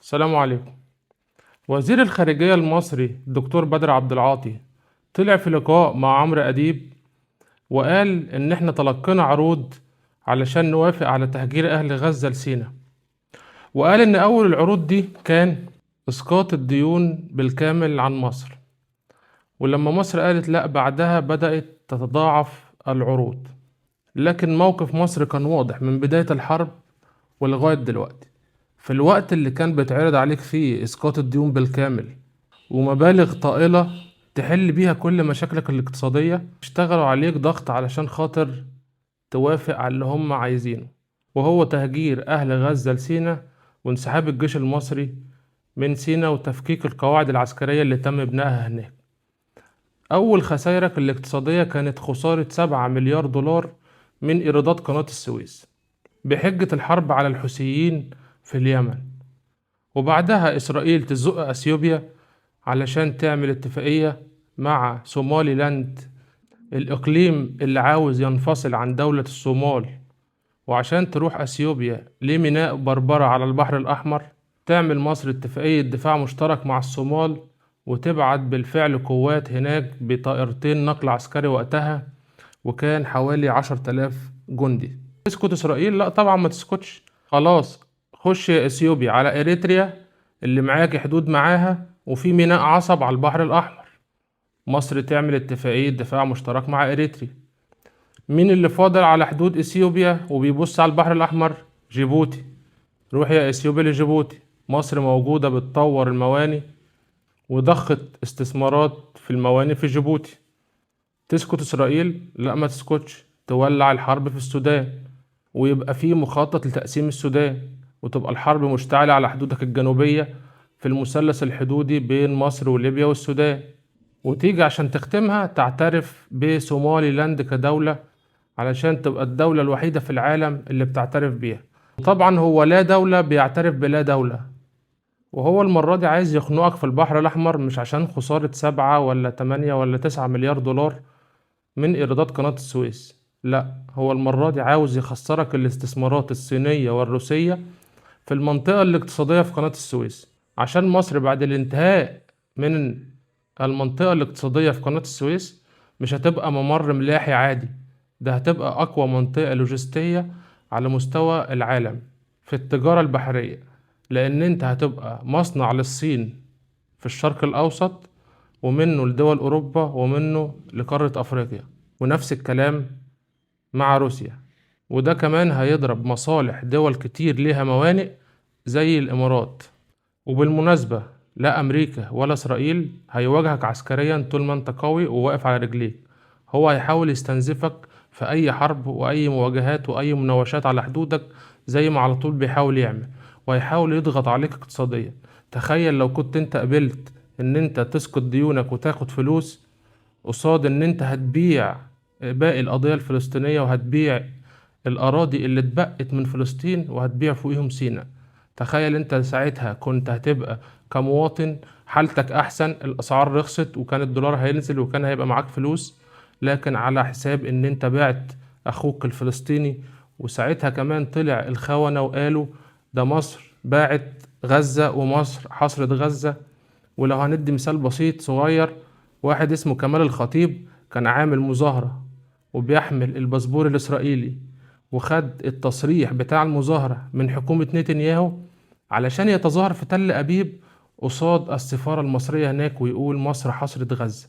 السلام عليكم. وزير الخارجية المصري الدكتور بدر عبد العاطي طلع في لقاء مع عمرو أديب وقال إن إحنا تلقينا عروض علشان نوافق على تهجير أهل غزة لسيناء، وقال إن أول العروض دي كان إسقاط الديون بالكامل عن مصر، ولما مصر قالت لأ بعدها بدأت تتضاعف العروض. لكن موقف مصر كان واضح من بداية الحرب ولغاية دلوقتي. في الوقت اللي كان بيتعرض عليك فيه إسقاط الديون بالكامل ومبالغ طائلة تحل بيها كل مشاكلك الاقتصادية، اشتغلوا عليك ضغط علشان خاطر توافق على اللي هم عايزينه، وهو تهجير أهل غزة لسيناء وانسحاب الجيش المصري من سيناء وتفكيك القواعد العسكرية اللي تم بنائها هناك. أول خسائرك الاقتصادية كانت خسارة 7 مليار دولار من إيرادات قناة السويس بحجة الحرب على الحوثيين في اليمن، وبعدها إسرائيل تزق أثيوبيا علشان تعمل اتفاقية مع صومالي لاند، الإقليم اللي عاوز ينفصل عن دولة الصومال، وعشان تروح أثيوبيا لميناء بربرة على البحر الأحمر تعمل مصر اتفاقية دفاع مشترك مع الصومال وتبعت بالفعل قوات هناك بطائرتين نقل عسكري وقتها، وكان حوالي 10,000 جندي. تسكت إسرائيل؟ لا طبعا ما تسكتش. خلاص خش يا اثيوبيا على اريتريا اللي معاك حدود معاها وفي ميناء عصب على البحر الاحمر، مصر تعمل اتفاقية دفاع مشترك مع اريتريا. مين اللي فاضل على حدود اثيوبيا وبيبص على البحر الاحمر؟ جيبوتي. روح يا اثيوبيا لجيبوتي، مصر موجودة بتطور المواني وضخت استثمارات في المواني في جيبوتي. تسكت اسرائيل؟ لا ما تسكتش، تولع الحرب في السودان ويبقى في مخطط لتقسيم السودان وتبقى الحرب مشتعلة على حدودك الجنوبية في المثلث الحدودي بين مصر وليبيا والسودان، وتيجي عشان تختمها تعترف بصومالي لاند كدولة علشان تبقى الدولة الوحيدة في العالم اللي بتعترف بيها. طبعا هو لا دولة بيعترف بلا دولة، وهو المرة دي عايز يخنقك في البحر الأحمر مش عشان خسارة 7 ولا 8 ولا 9 مليار دولار من إيرادات قناة السويس، لا هو المرة دي عاوز يخسرك الاستثمارات الصينية والروسية في المنطقة الاقتصادية في قناة السويس، عشان مصر بعد الانتهاء من المنطقة الاقتصادية في قناة السويس مش هتبقى ممر ملاحي عادي، ده هتبقى أقوى منطقة لوجستية على مستوى العالم في التجارة البحرية، لأن انت هتبقى مصنع للصين في الشرق الأوسط ومنه لدول أوروبا ومنه لقارة أفريقيا، ونفس الكلام مع روسيا. وده كمان هيضرب مصالح دول كتير ليها موانئ زي الإمارات. وبالمناسبة لا أمريكا ولا إسرائيل هيواجهك عسكريا طول ما انت قوي وواقف على رجليك، هو هيحاول يستنزفك في أي حرب وأي مواجهات وأي مناوشات على حدودك زي ما على طول بيحاول يعمل، وهيحاول يضغط عليك اقتصاديا. تخيل لو كنت انت قبلت ان انت تسقط ديونك وتاخد فلوس قصاد ان انت هتبيع باقي القضية الفلسطينية وهتبيع الأراضي اللي اتبقت من فلسطين وهتبيع فوقيهم سيناء. تخيل انت ساعتها كنت هتبقى كمواطن حالتك أحسن، الأسعار رخصت وكان الدولار هينزل وكان هيبقى معاك فلوس، لكن على حساب ان انت بعت أخوك الفلسطيني. وساعتها كمان طلع الخونة وقالوا ده مصر باعت غزة ومصر حصرت غزة. ولو هندي مثال بسيط صغير، واحد اسمه كمال الخطيب كان عامل مظاهرة وبيحمل الباسبور الإسرائيلي، وخد التصريح بتاع المظاهرة من حكومة نتنياهو علشان يتظاهر في تل أبيب قصاد السفارة المصرية هناك ويقول مصر حصرت غزة.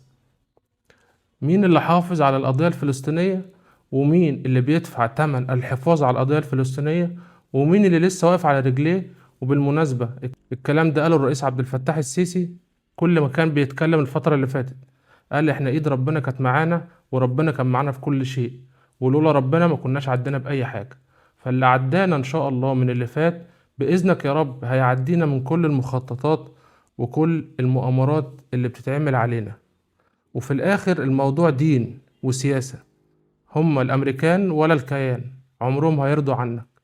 مين اللي حافظ على القضية الفلسطينية؟ ومين اللي بيدفع تمن الحفاظ على القضية الفلسطينية؟ ومين اللي لسه واقف على رجليه؟ وبالمناسبة الكلام ده قاله الرئيس عبد الفتاح السيسي كل ما كان بيتكلم الفترة اللي فاتت، قال احنا ايد ربنا كانت معانا وربنا كان معانا في كل شيء، ولولا ربنا ما كناش عدينا بأي حاجة. فاللي عدانا ان شاء الله من اللي فات بإذنك يا رب هيعدينا من كل المخططات وكل المؤامرات اللي بتتعمل علينا. وفي الآخر الموضوع دين وسياسة، هم الأمريكان ولا الكيان عمرهم هيرضوا عنك.